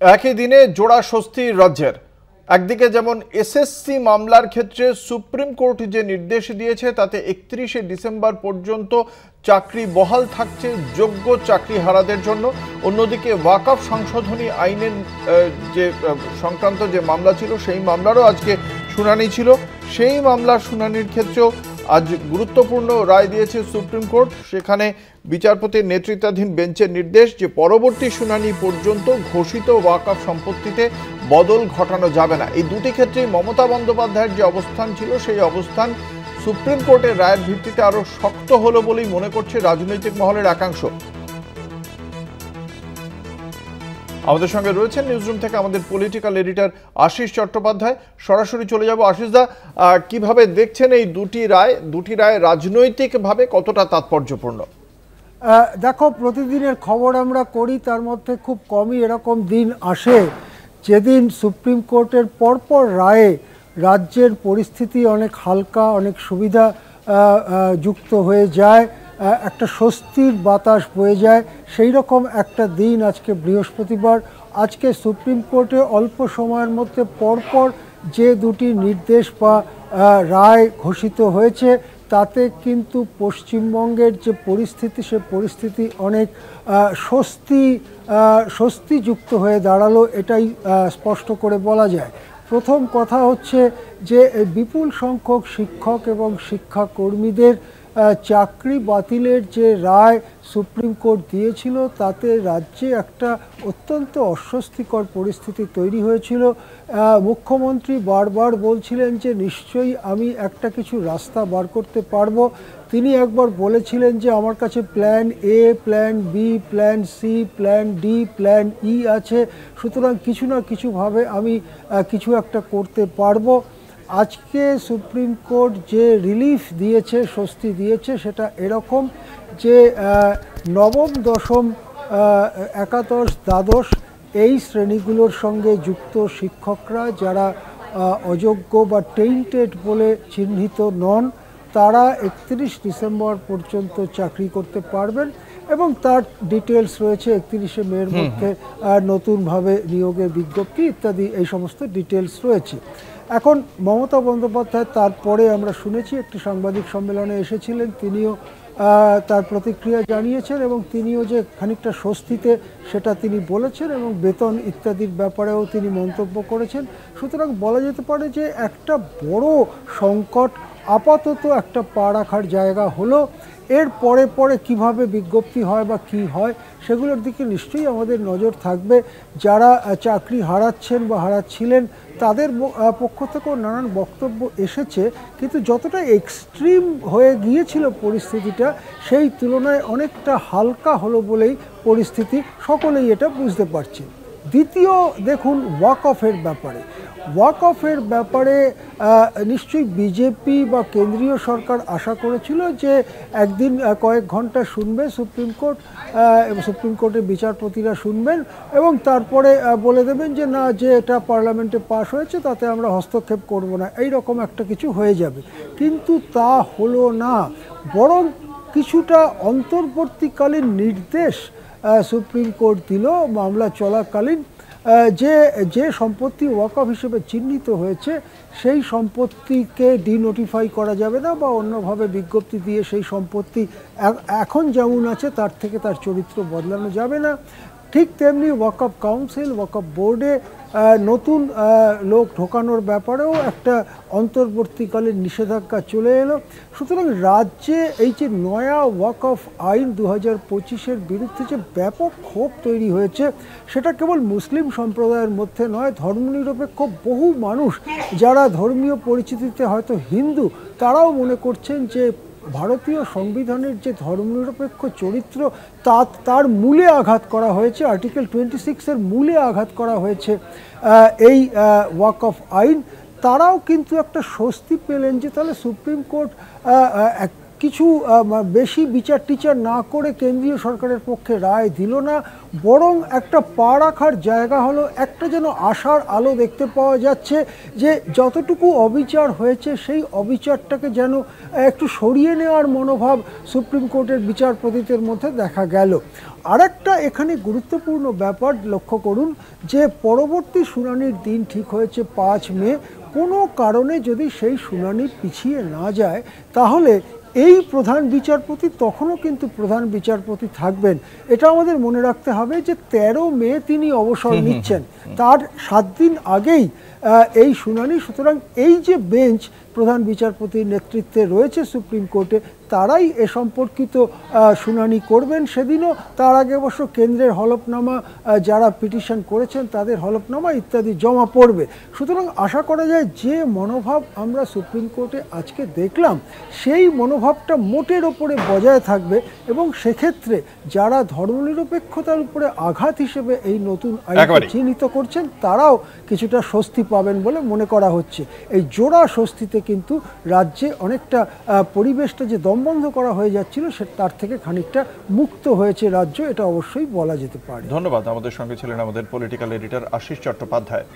একই দিনে জোড়া স্বস্তি রাজ্যের। একদিকে যেমন এসএসসি মামলার ক্ষেত্রে সুপ্রিম কোর্ট যে নির্দেশ দিয়েছে তাতে 31শে ডিসেম্বর পর্যন্ত চাকরি বহাল থাকছে যোগ্য চাকরিহারাদের জন্য। অন্যদিকে ওয়াকফ সংশোধনী আইনের যে সংক্রান্ত যে মামলা ছিল সেই মামলারও আজকে শুনানি ছিল। সেই মামলার শুনানির ক্ষেত্রেও আজ গুরুত্বপূর্ণ রায় দিয়েছে সুপ্রিম কোর্ট। সেখানে বিচারপতির নেতৃত্বাধীন বেঞ্চের নির্দেশ যে পরবর্তী শুনানি পর্যন্ত ঘোষিত ওয়াকফ সম্পত্তিতে বদল ঘটানো যাবে না। এই দুটি ক্ষেত্রেই মমতা বন্দ্যোপাধ্যায়ের যে অবস্থান ছিল সেই অবস্থান সুপ্রিম কোর্টের রায়ের ভিত্তিতে আরো শক্ত হলো বলেই মনে করছে রাজনৈতিক মহলের একাংশ। আমাদের সঙ্গে রয়েছেন নিউজরুম থেকে আমাদের পলিটিক্যাল এডিটর আশিস চট্টোপাধ্যায়। সরাসরি চলে যাব আশিসদা, কিভাবে দেখছেন এই দুটি রায় রাজনৈতিকভাবে কতটা তাৎপর্যপূর্ণ? দেখো, প্রতিদিনের খবর আমরা করি, তার মধ্যে খুব কমই এরকম দিন আসে যেদিন সুপ্রিম কোর্টের পরপর রায়ে রাজ্যের পরিস্থিতি অনেক হালকা, অনেক সুবিধা যুক্ত হয়ে যায়, একটা স্বস্তির বাতাস বয়ে যায়। সেই রকম একটা দিন আজকে বৃহস্পতিবার। আজকে সুপ্রিম কোর্টে অল্প সময়ের মধ্যে পরপর যে দুটি নির্দেশ বা রায় ঘোষিত হয়েছে তাতে কিন্তু পশ্চিমবঙ্গের যে পরিস্থিতি সে পরিস্থিতি অনেক স্বস্তিযুক্ত হয়ে দাঁড়ালো, এটাই স্পষ্ট করে বলা যায়। প্রথম কথা হচ্ছে যে বিপুল সংখ্যক শিক্ষক এবং শিক্ষাকর্মীদের চাকরি বাতিলের যে রায় সুপ্রিম কোর্ট দিয়েছিল তাতে রাজ্যে একটা অত্যন্ত অস্বস্তিকর পরিস্থিতি তৈরি হয়েছিল। মুখ্যমন্ত্রী বারবার বলছিলেন যে নিশ্চয়ই আমি একটা কিছু রাস্তা বার করতে পারবো। তিনি একবার বলেছিলেন যে আমার কাছে plan A, plan B, plan C, plan D, plan E আছে, সুতরাং কিছু না কিছুভাবে আমি কিছু একটা করতে পারবো। আজকে সুপ্রিম কোর্ট যে রিলিফ দিয়েছে, স্বস্তি দিয়েছে, সেটা এরকম যে নবম, দশম, একাদশ, দ্বাদশ এই শ্রেণীগুলোর সঙ্গে যুক্ত শিক্ষকরা যারা অযোগ্য বা টেইন্টেড বলে চিহ্নিত নন তারা 31 ডিসেম্বর পর্যন্ত চাকরি করতে পারবেন এবং তার ডিটেলস রয়েছে 31শে মের মধ্যে নতুনভাবে নিয়োগের বিজ্ঞপ্তি ইত্যাদি, এই সমস্ত ডিটেলস রয়েছে। এখন মমতা বন্দ্যোপাধ্যায় তারপরে আমরা শুনেছি একটি সাংবাদিক সম্মেলনে এসেছিলেন, তিনিও তার প্রতিক্রিয়া জানিয়েছেন এবং তিনিও যে খানিকটা স্বস্তিতে সেটা তিনি বলেছেন এবং বেতন ইত্যাদির ব্যাপারেও তিনি মন্তব্য করেছেন। সুতরাং বলা যেতে পারে যে একটা বড় সংকট আপাতত একটা পা রাখার জায়গা হলো। এর পরে পরে কীভাবে বিজ্ঞপ্তি হয় বা কী হয় সেগুলোর দিকে নিশ্চয়ই আমাদের নজর থাকবে। যারা চাকরি হারাচ্ছেন বা হারাচ্ছিলেন তাদের পক্ষ থেকেও নানান বক্তব্য এসেছে, কিন্তু যতটা এক্সট্রিম হয়ে গিয়েছিল পরিস্থিতিটা সেই তুলনায় অনেকটা হালকা হলো বলেই পরিস্থিতি সকলেই এটা বুঝতে পারছে। দ্বিতীয় দেখুন, ওয়াকফের ব্যাপারে নিশ্চয়ই বিজেপি বা কেন্দ্রীয় সরকার আশা করেছিল যে একদিন কয়েক ঘন্টা শুনবে সুপ্রিম কোর্টের বিচারপতিরা শুনবেন এবং তারপরে বলে দেবেন যে না, যে এটা পার্লামেন্টে পাশ হয়েছে তাতে আমরা হস্তক্ষেপ করব না, এই রকম একটা কিছু হয়ে যাবে। কিন্তু তা হলো না, বরং কিছুটা অন্তর্বর্তীকালীন নির্দেশ সুপ্রিম কোর্ট দিল মামলা চলাকালীন যে সম্পত্তি ওয়াকফ হিসেবে চিহ্নিত হয়েছে সেই সম্পত্তিকে ডিনোটিফাই করা যাবে না বা অন্যভাবে বিজ্ঞপ্তি দিয়ে সেই সম্পত্তি এখন যেমন আছে তার থেকে তার চরিত্র বদলানো যাবে না। ঠিক তেমনি ওয়াকফ কাউন্সিল, ওয়াকফ বোর্ডে নতুন লোক ঢোকানোর ব্যাপারেও একটা অন্তর্বর্তীকালীন নিষেধাজ্ঞা চলে এলো। সুতরাং রাজ্যে এই যে নয়া ওয়াকফ আইন 2025-এর বিরুদ্ধে যে ব্যাপক ক্ষোভ তৈরি হয়েছে সেটা কেবল মুসলিম সম্প্রদায়ের মধ্যে নয়, ধর্মনিরপেক্ষ বহু মানুষ যারা ধর্মীয় পরিচিতিতে হয়তো হিন্দু তারাও মনে করছেন যে ভারতীয় সংবিধানের যে ধর্মনিরপেক্ষ চরিত্র তার মূলে আঘাত করা হয়েছে, আর্টিকেল 26-এর মূলে আঘাত করা হয়েছে এই ওয়াকফ আইন। তারাও কিন্তু একটা স্বস্তি পেলেন যে তাহলে সুপ্রিম কোর্ট কিছু বেশি বিচার টিচার না করে কেন্দ্রীয় সরকারের পক্ষে রায় দিল না, বরং একটা পা রাখার জায়গা হলো, একটা যেন আশার আলো দেখতে পাওয়া যাচ্ছে যে যতটুকু অবিচার হয়েছে সেই অবিচারটাকে যেন একটু সরিয়ে নেওয়ার মনোভাব সুপ্রিম কোর্টের বিচারপতিদের মধ্যে দেখা গেল। আরেকটা এখানে গুরুত্বপূর্ণ ব্যাপার লক্ষ্য করুন যে পরবর্তী শুনানির দিন ঠিক হয়েছে 5 মে। কোনো কারণে যদি সেই শুনানি পিছিয়ে না যায় তাহলে এই প্রধান বিচারপতি তখনও কিন্তু প্রধান বিচারপতি থাকবেন। এটা আমাদের মনে রাখতে হবে যে 13 মে তিনি অবসর নিচ্ছেন, তার 7 দিন আগেই এই শুনানি। সুতরাং এই যে বেঞ্চ প্রধান বিচারপতির নেতৃত্বে রয়েছে সুপ্রিম কোর্টে, তারাই এ সম্পর্কিত শুনানি করবেন সেদিনও। তার আগে অবশ্য কেন্দ্রের হলফনামা, যারা পিটিশন করেছেন তাদের হলফনামা ইত্যাদি জমা পড়বে। সুতরাং আশা করা যায় যে মনোভাব আমরা সুপ্রিম কোর্টে আজকে দেখলাম সেই মনোভাবটা মোটের ওপরে বজায় থাকবে, এবং সেক্ষেত্রে যারা ধর্মনিরপেক্ষতার উপরে আঘাত হিসেবে এই নতুন আইন চিহ্নিত করছেন তারাও কিছুটা স্বস্তি পাবেন বলে মনে করা হচ্ছে। এই জোড়া স্বস্তিতে কিন্তু রাজ্যে অনেকটা পরিবেশটা যে দমবন্ধ করা হয়ে যাচ্ছিল তার থেকে খানিকটা মুক্ত হয়েছে রাজ্য, এটা অবশ্যই বলা যেতে পারে। ধন্যবাদ। আমাদের সঙ্গে ছিলেন আমাদের পলিটিক্যাল এডিটর আশিস চট্টোপাধ্যায়।